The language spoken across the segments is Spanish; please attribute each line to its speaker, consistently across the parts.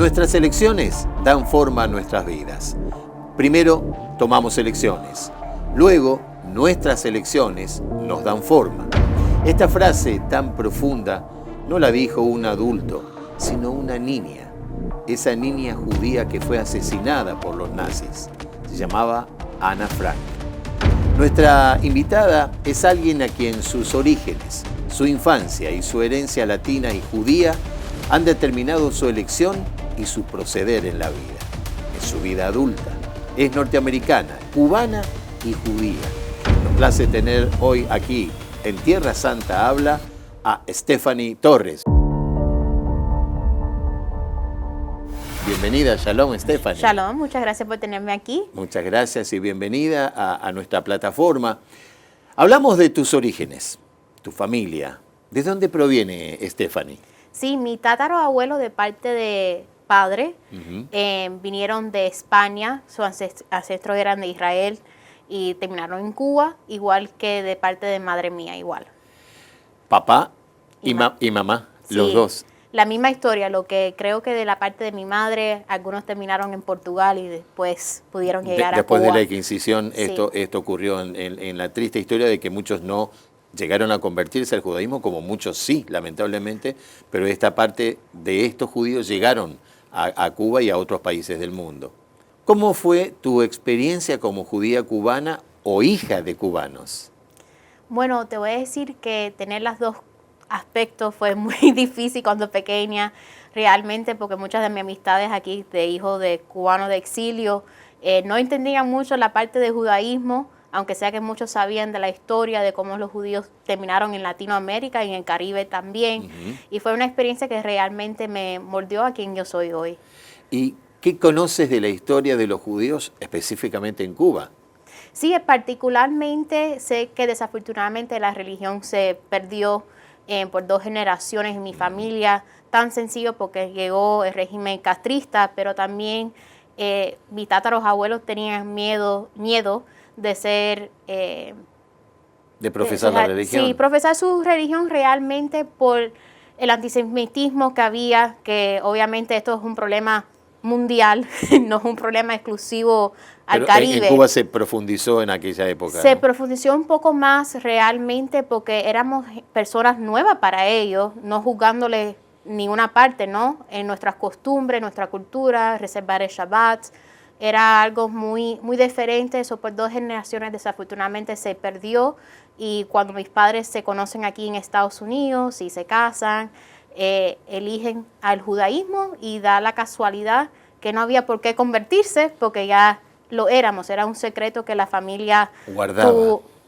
Speaker 1: Nuestras elecciones dan forma a nuestras vidas. Primero, tomamos elecciones. Luego, nuestras elecciones nos dan forma. Esta frase tan profunda no la dijo un adulto, sino una niña. Esa niña judía que fue asesinada por los nazis. Se llamaba Ana Frank. Nuestra invitada es alguien a quien sus orígenes, su infancia y su herencia latina y judía han determinado su elección y su proceder en la vida, en su vida adulta. Es norteamericana, cubana y judía. Nos place tener hoy aquí, en Tierra Santa Habla, a Stephanie Torres. Bienvenida, Shalom, Stephanie.
Speaker 2: Shalom, muchas gracias por tenerme aquí.
Speaker 1: Muchas gracias y bienvenida a nuestra plataforma. Hablamos de tus orígenes, tu familia. ¿De dónde proviene Stephanie?
Speaker 2: Sí, mi tatarabuelo de parte de padre vinieron de España, sus ancestros eran de Israel y terminaron en Cuba, igual que de parte de madre mía, igual.
Speaker 1: Papá y mamá, sí, los dos.
Speaker 2: La misma historia, lo que creo que de la parte de mi madre, algunos terminaron en Portugal y después pudieron llegar a Cuba.
Speaker 1: Después de la Inquisición,
Speaker 2: sí,
Speaker 1: esto ocurrió en la triste historia de que muchos no llegaron a convertirse al judaísmo, como muchos sí, lamentablemente, pero esta parte de estos judíos llegaron a Cuba y a otros países del mundo. ¿Cómo fue tu experiencia como judía cubana o hija de cubanos?
Speaker 2: Bueno, te voy a decir que tener las dos aspectos fue muy difícil cuando pequeña, realmente, porque muchas de mis amistades aquí de hijos de cubanos de exilio no entendían mucho la parte del judaísmo, aunque sea que muchos sabían de la historia de cómo los judíos terminaron en Latinoamérica y en el Caribe también. Y fue una experiencia que realmente me moldeó a quien yo soy hoy.
Speaker 1: ¿Y qué conoces de la historia de los judíos específicamente en Cuba?
Speaker 2: Sí, particularmente sé que desafortunadamente la religión se perdió por 2 generaciones en mi familia, tan sencillo porque llegó el régimen castrista, pero también mis tatarabuelos tenían miedo de ser...
Speaker 1: de profesar la religión.
Speaker 2: Sí, profesar su religión realmente por el antisemitismo que había, que obviamente esto es un problema mundial, no es un problema exclusivo al Caribe.
Speaker 1: En Cuba se profundizó en aquella época.
Speaker 2: Se profundizó un poco más realmente porque éramos personas nuevas para ellos, no juzgándole ninguna parte, ¿no? En nuestras costumbres, nuestra cultura, reservar el Shabbat, era algo muy diferente. Eso por 2 generaciones desafortunadamente se perdió, y cuando mis padres se conocen aquí en Estados Unidos y se casan, eligen al judaísmo, y da la casualidad que no había por qué convertirse porque ya lo éramos, era un secreto que la familia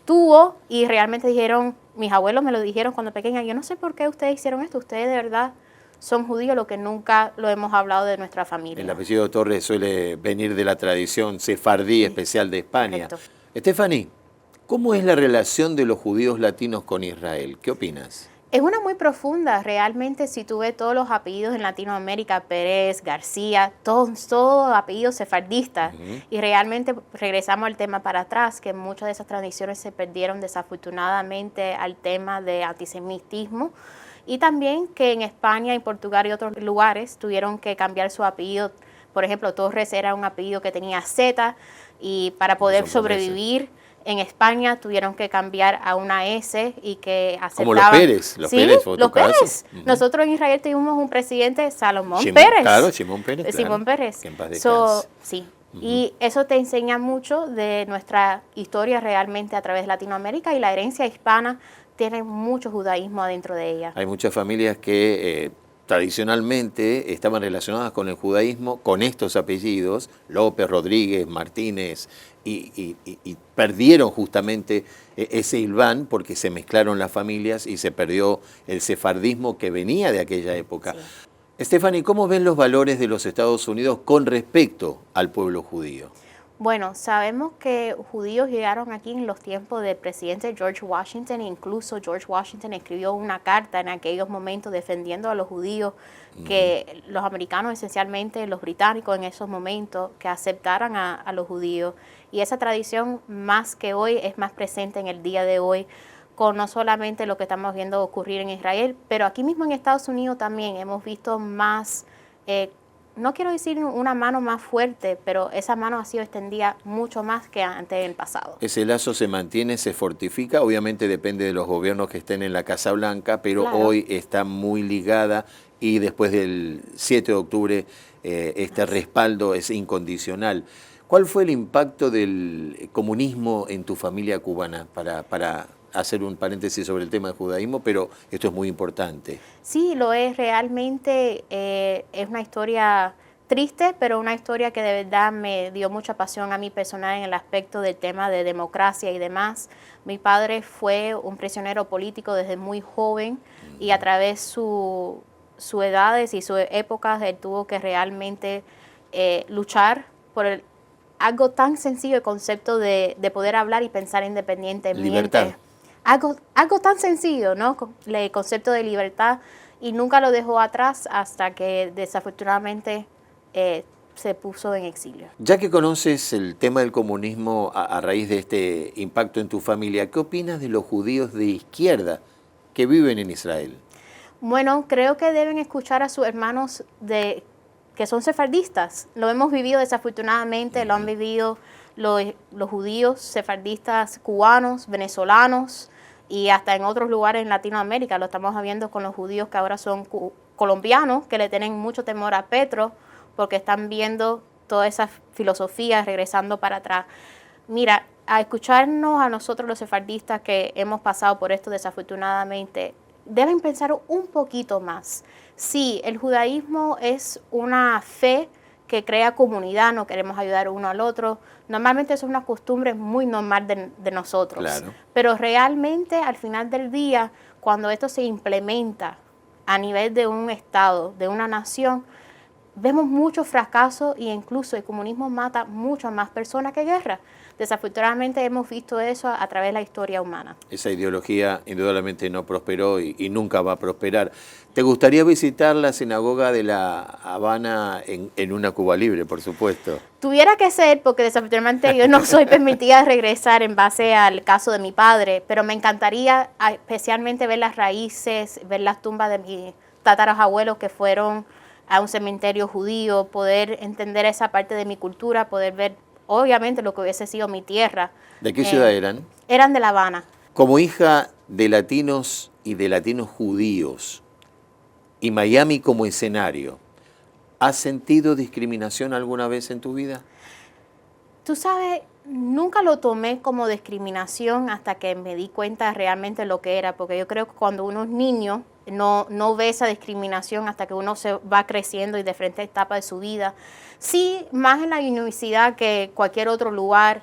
Speaker 2: tuvo, y realmente dijeron, mis abuelos me lo dijeron cuando pequeña, yo no sé por qué ustedes hicieron esto, ustedes de verdad son judíos, lo que nunca lo hemos hablado de nuestra familia.
Speaker 1: El apellido Torres suele venir de la tradición sefardí, sí, especial de España.
Speaker 2: Correcto.
Speaker 1: Stephanie, ¿cómo es la relación de los judíos latinos con Israel? ¿Qué opinas?
Speaker 2: Es una muy profunda, realmente. Si tú ves todos los apellidos en Latinoamérica, Pérez, García, todos apellidos sefardistas, y realmente regresamos al tema para atrás, que muchas de esas tradiciones se perdieron desafortunadamente al tema de antisemitismo, y también que en España, en Portugal y otros lugares tuvieron que cambiar su apellido. Por ejemplo, Torres era un apellido que tenía Z, y para poder sobrevivir en España tuvieron que cambiar a una S y que aceptaban.
Speaker 1: Como los Pérez.
Speaker 2: Los Pérez. Nosotros en Israel tuvimos un presidente, Salomón Pérez.
Speaker 1: Claro, Simón Pérez.
Speaker 2: Simón Pérez.
Speaker 1: Que en paz descanse.
Speaker 2: Sí. Y eso te enseña mucho de nuestra historia realmente a través de Latinoamérica, y la herencia hispana tiene mucho judaísmo adentro de ella.
Speaker 1: Hay muchas familias que tradicionalmente estaban relacionadas con el judaísmo, con estos apellidos, López, Rodríguez, Martínez, y perdieron justamente ese hilván porque se mezclaron las familias y se perdió el sefardismo que venía de aquella época. Sí. Stephanie, ¿cómo ven los valores de los Estados Unidos con respecto al pueblo judío?
Speaker 2: Bueno, sabemos que judíos llegaron aquí en los tiempos del presidente George Washington, e incluso George Washington escribió una carta en aquellos momentos defendiendo a los judíos, que los americanos, esencialmente los británicos en esos momentos, que aceptaran a los judíos. Y esa tradición, más que hoy, es más presente en el día de hoy, con no solamente lo que estamos viendo ocurrir en Israel, pero aquí mismo en Estados Unidos también hemos visto más no quiero decir una mano más fuerte, pero esa mano ha sido extendida mucho más que antes en el pasado.
Speaker 1: Ese lazo se mantiene, se fortifica, obviamente depende de los gobiernos que estén en la Casa Blanca, pero
Speaker 2: Claro.
Speaker 1: hoy está muy ligada y después del 7 de octubre este respaldo es incondicional. ¿Cuál fue el impacto del comunismo en tu familia cubana? Para hacer un paréntesis sobre el tema del judaísmo, pero esto es muy importante.
Speaker 2: Sí, lo es. Realmente es una historia triste, pero una historia que de verdad me dio mucha pasión a mí personal en el aspecto del tema de democracia y demás. Mi padre fue un prisionero político desde muy joven y a través sus edades y sus épocas él tuvo que realmente luchar por algo tan sencillo, el concepto de poder hablar y pensar independientemente.
Speaker 1: Libertad.
Speaker 2: Algo tan sencillo, ¿no? El concepto de libertad, y nunca lo dejó atrás hasta que desafortunadamente se puso en exilio.
Speaker 1: Ya que conoces el tema del comunismo a raíz de este impacto en tu familia, ¿qué opinas de los judíos de izquierda que viven en Israel?
Speaker 2: Bueno, creo que deben escuchar a sus hermanos que son sefardistas. Lo hemos vivido desafortunadamente, lo han vivido los judíos sefardistas cubanos, venezolanos y hasta en otros lugares en Latinoamérica. Lo estamos viendo con los judíos que ahora son colombianos, que le tienen mucho temor a Petro porque están viendo toda esa filosofía regresando para atrás. Mira, a escucharnos a nosotros los sefardistas que hemos pasado por esto desafortunadamente, deben pensar un poquito más. Sí, el judaísmo es una fe que crea comunidad, no queremos ayudar uno al otro. Normalmente eso es una costumbre muy normal de nosotros.
Speaker 1: Claro.
Speaker 2: Pero realmente al final del día, cuando esto se implementa a nivel de un estado, de una nación, vemos muchos fracasos e incluso el comunismo mata muchas más personas que guerra. Desafortunadamente hemos visto eso a través de la historia humana.
Speaker 1: Esa ideología indudablemente no prosperó y nunca va a prosperar. ¿Te gustaría visitar la sinagoga de La Habana en una Cuba libre, por supuesto?
Speaker 2: Tuviera que ser, porque desafortunadamente yo no soy permitida regresar en base al caso de mi padre, pero me encantaría especialmente ver las raíces, ver las tumbas de mis tatarabuelos que fueron a un cementerio judío, poder entender esa parte de mi cultura, poder ver obviamente lo que hubiese sido mi tierra.
Speaker 1: ¿De qué ciudad eran?
Speaker 2: Eran de La Habana.
Speaker 1: Como hija de latinos y de latinos judíos, y Miami como escenario, ¿has sentido discriminación alguna vez en tu vida?
Speaker 2: Tú sabes, nunca lo tomé como discriminación hasta que me di cuenta realmente lo que era, porque yo creo que cuando uno es niño no ve esa discriminación hasta que uno se va creciendo y de diferentes etapas de su vida. Sí, más en la universidad que cualquier otro lugar.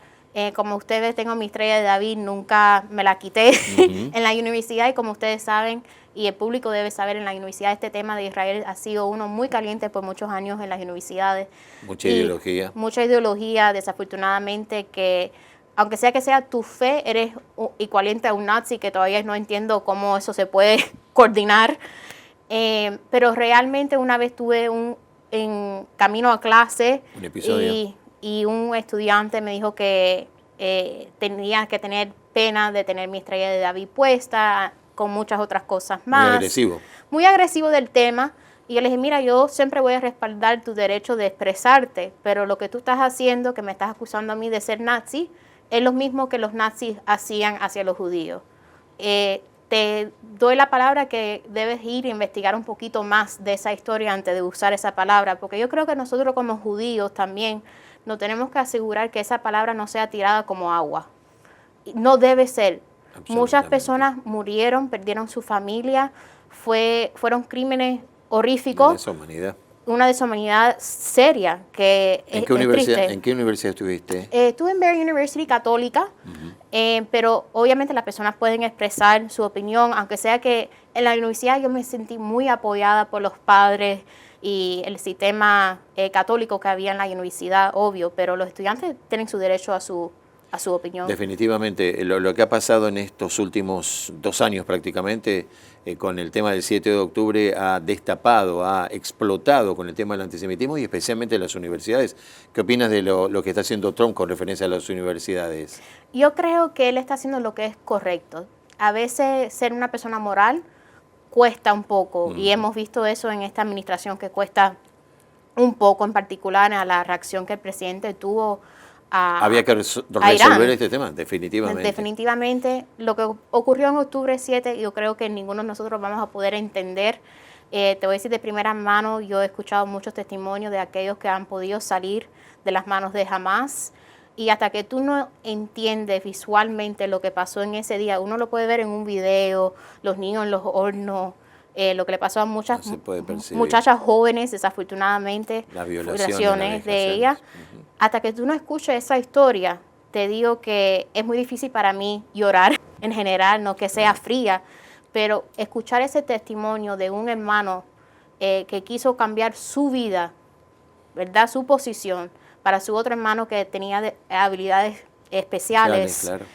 Speaker 2: Como ustedes, tengo mi estrella de David, nunca me la quité en la universidad, y como ustedes saben, y el público debe saber, en la universidad este tema de Israel ha sido uno muy caliente por muchos años en las universidades.
Speaker 1: Mucha ideología.
Speaker 2: Mucha ideología, desafortunadamente, que aunque sea que sea tu fe, eres equivalente a un nazi, que todavía no entiendo cómo eso se puede coordinar. Pero realmente una vez tuve en camino a clase
Speaker 1: un episodio.
Speaker 2: Y un estudiante me dijo que tenía que tener pena de tener mi estrella de David puesta, con muchas otras cosas más.
Speaker 1: Muy agresivo.
Speaker 2: Muy agresivo del tema. Y yo le dije, mira, yo siempre voy a respaldar tu derecho de expresarte, pero lo que tú estás haciendo, que me estás acusando a mí de ser nazi, es lo mismo que los nazis hacían hacia los judíos. Te doy la palabra que debes ir a investigar un poquito más de esa historia antes de usar esa palabra, porque yo creo que nosotros como judíos también nos tenemos que asegurar que esa palabra no sea tirada como agua. No debe ser. Muchas personas murieron, perdieron su familia, fueron crímenes horríficos.
Speaker 1: Una deshumanidad.
Speaker 2: Una deshumanidad seria que
Speaker 1: ¿En qué universidad estuviste?
Speaker 2: Estuve en Barry University católica, pero obviamente las personas pueden expresar su opinión, aunque sea que en la universidad yo me sentí muy apoyada por los padres y el sistema católico que había en la universidad, obvio, pero los estudiantes tienen su derecho a su opinión.
Speaker 1: Definitivamente, lo que ha pasado en estos últimos 2 años prácticamente con el tema del 7 de octubre ha destapado, ha explotado con el tema del antisemitismo y especialmente en las universidades. ¿Qué opinas de lo que está haciendo Trump con referencia a las universidades?
Speaker 2: Yo creo que él está haciendo lo que es correcto. A veces ser una persona moral cuesta un poco y hemos visto eso en esta administración que cuesta un poco en particular a la reacción que el presidente tuvo
Speaker 1: Había que
Speaker 2: a
Speaker 1: resolver
Speaker 2: Irán.
Speaker 1: este tema, definitivamente.
Speaker 2: Definitivamente, lo que ocurrió en octubre 7, yo creo que ninguno de nosotros vamos a poder entender. Te voy a decir de primera mano, yo he escuchado muchos testimonios de aquellos que han podido salir de las manos de Hamás, y hasta que tú no entiendes visualmente lo que pasó en ese día, uno lo puede ver en un video, los niños en los hornos, lo que le pasó a muchas muchachas jóvenes, desafortunadamente,
Speaker 1: las
Speaker 2: violaciones de ellas. Hasta que tú no escuches esa historia, te digo que es muy difícil para mí llorar en general, no que sea fría, pero escuchar ese testimonio de un hermano que quiso cambiar su vida, ¿verdad? Su posición para su otro hermano que tenía habilidades especiales.
Speaker 1: Claro.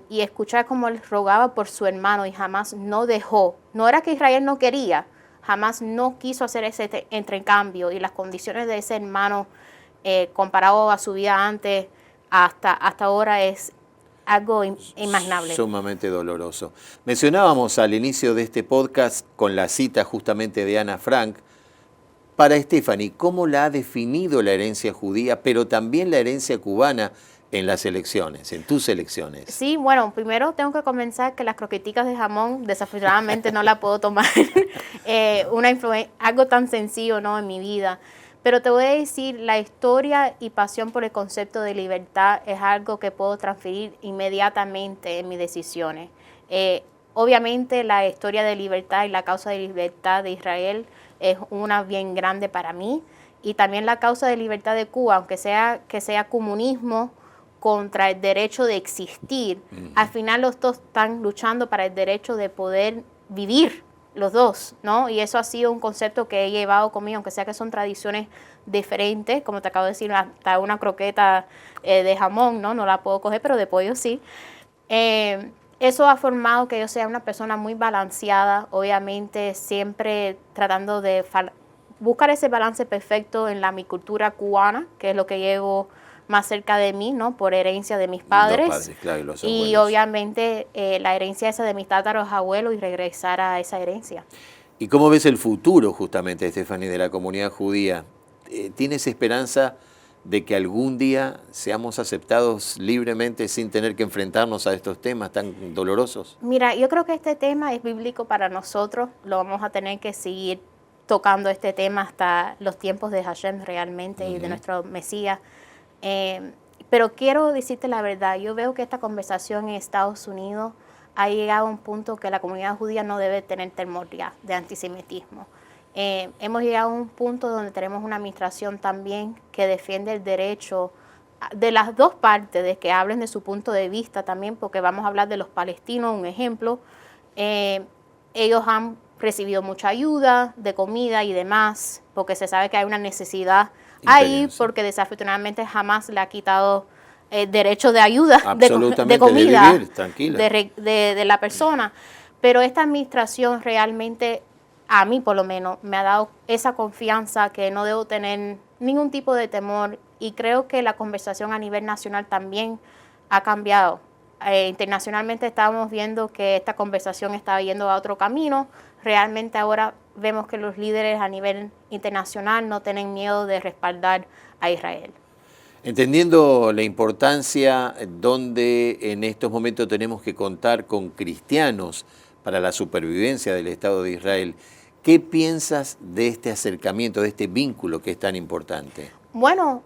Speaker 2: Y escuchar cómo él rogaba por su hermano y jamás no dejó. No era que Israel no quería, jamás no quiso hacer ese intercambio, y las condiciones de ese hermano comparado a su vida antes hasta ahora es algo inimaginable.
Speaker 1: Sumamente doloroso. Mencionábamos al inicio de este podcast con la cita justamente de Ana Frank. Para Stephanie, ¿cómo la ha definido la herencia judía, pero también la herencia cubana en las elecciones, en tus elecciones?
Speaker 2: Sí, bueno, primero tengo que comenzar que las croqueticas de jamón, desafortunadamente no la puedo tomar, algo tan sencillo, ¿no?, en mi vida. Pero te voy a decir, la historia y pasión por el concepto de libertad es algo que puedo transferir inmediatamente en mis decisiones. Obviamente la historia de libertad y la causa de libertad de Israel es una bien grande para mí, y también la causa de libertad de Cuba, aunque sea comunismo contra el derecho de existir, al final los dos están luchando para el derecho de poder vivir, los dos, ¿no? Y eso ha sido un concepto que he llevado conmigo, aunque sea que son tradiciones diferentes, como te acabo de decir, hasta una croqueta de jamón, ¿no? No la puedo coger, pero de pollo sí. Eso ha formado que yo sea una persona muy balanceada, obviamente siempre tratando de buscar ese balance perfecto en mi cultura cubana, que es lo que llevo más cerca de mí, ¿no?, por herencia de mis padres.
Speaker 1: Claro, y los
Speaker 2: y
Speaker 1: abuelos.
Speaker 2: obviamente la herencia esa de mis tátaros abuelos, y regresar a esa herencia.
Speaker 1: ¿Y cómo ves el futuro justamente, Stephanie, de la comunidad judía? ¿Tienes esperanza de que algún día seamos aceptados libremente sin tener que enfrentarnos a estos temas tan dolorosos?
Speaker 2: Mira, yo creo que este tema es bíblico para nosotros, lo vamos a tener que seguir tocando este tema hasta los tiempos de Hashem realmente y de nuestro Mesías. Pero quiero decirte la verdad, yo veo que esta conversación en Estados Unidos ha llegado a un punto que la comunidad judía no debe tener temor ya de antisemitismo. Hemos llegado a un punto donde tenemos una administración también que defiende el derecho de las dos partes, de que hablen de su punto de vista también, porque vamos a hablar de los palestinos, un ejemplo. Ellos han recibido mucha ayuda de comida y demás, porque se sabe que hay una necesidad ahí, porque desafortunadamente jamás le ha quitado derecho de ayuda, de comida,
Speaker 1: de vivir, tranquila,
Speaker 2: de la persona. Pero esta administración realmente, a mí por lo menos, me ha dado esa confianza que no debo tener ningún tipo de temor, y creo que la conversación a nivel nacional también ha cambiado. Internacionalmente estábamos viendo que esta conversación estaba yendo a otro camino. Realmente ahora vemos que los líderes a nivel internacional no tienen miedo de respaldar a Israel.
Speaker 1: Entendiendo la importancia donde en estos momentos tenemos que contar con cristianos para la supervivencia del Estado de Israel, ¿qué piensas de este acercamiento, de este vínculo que es tan importante?
Speaker 2: Bueno,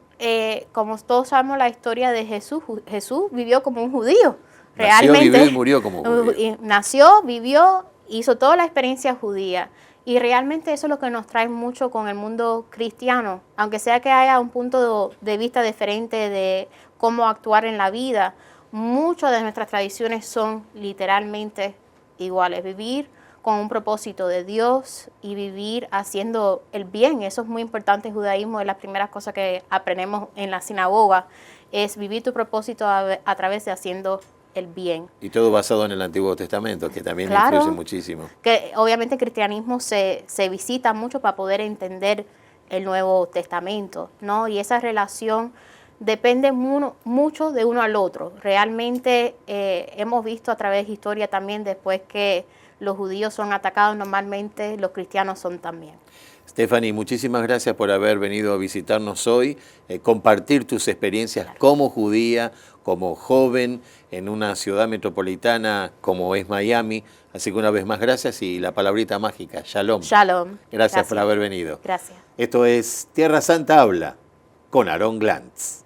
Speaker 2: como todos sabemos la historia de Jesús, Jesús vivió como un judío. Realmente,
Speaker 1: nació, vivió y murió como judío.
Speaker 2: Nació, vivió, hizo toda la experiencia judía. Y realmente eso es lo que nos trae mucho con el mundo cristiano. Aunque sea que haya un punto de vista diferente de cómo actuar en la vida, muchas de nuestras tradiciones son literalmente iguales. Vivir con un propósito de Dios y vivir haciendo el bien. Eso es muy importante en judaísmo. Es la primera cosa que aprendemos en la sinagoga, es vivir tu propósito a través de haciendo el bien.
Speaker 1: Y todo basado en el Antiguo Testamento, que también influye muchísimo.
Speaker 2: Que obviamente el cristianismo se visita mucho para poder entender el Nuevo Testamento, ¿no? Y esa relación depende mucho de uno al otro. Realmente hemos visto a través de historia también, después que los judíos son atacados, normalmente los cristianos son también.
Speaker 1: Stephanie, muchísimas gracias por haber venido a visitarnos hoy, compartir tus experiencias como judía, como joven en una ciudad metropolitana como es Miami. Así que una vez más gracias y la palabrita mágica, Shalom.
Speaker 2: Shalom.
Speaker 1: Gracias por haber venido.
Speaker 2: Gracias.
Speaker 1: Esto es Tierra Santa Habla con Aarón Glantz.